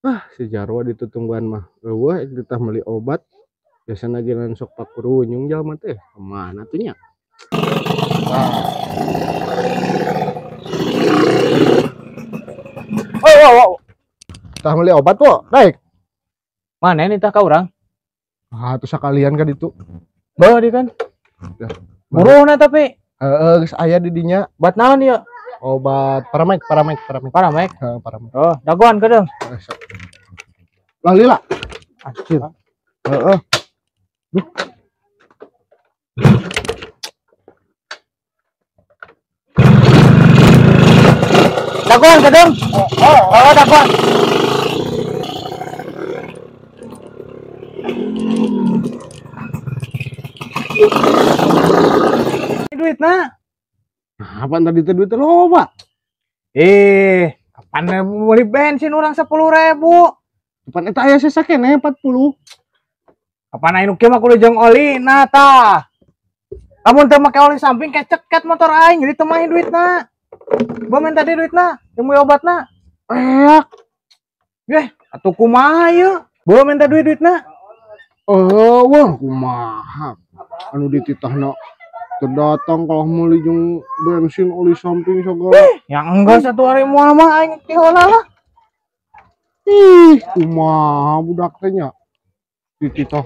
Si Jarwo ditutungguan mah eueuh kita meuli obat biasana ge sok pakurunyung jalma teh kemana tuh nya. Oh, tah meuli obat po daek Mana ini tah ka urang? tuh sakalian kan itu Bawa di kan. Buruhna tapi geus aya di dinya buat naon ieu? obat paramek. Paramek. Paramek. Oh, dagoan kedeung. Lah lila Anjir. heeh Dagoan kedeung. Oh, dagoan. Duitna. apa tadi teh duit loba Kapan beli bensin orang 10.000? depan eta aya sesakene 40. Kapan aing kieu mah kudu jeung oli na tah. Lamun teu make oli samping keceket motor aing jadi teu main duitna. Gua minta tadi duitna, jeung beli obatna. Atuh kumaha ieu? Gua minta duitna. Wah kumaha anu dititahna terdatang kalau meuli jeung bensin oli samping segala. Yang enggak satu hari moal mah aing teh heula lah. Kumaha budak teh nya dititah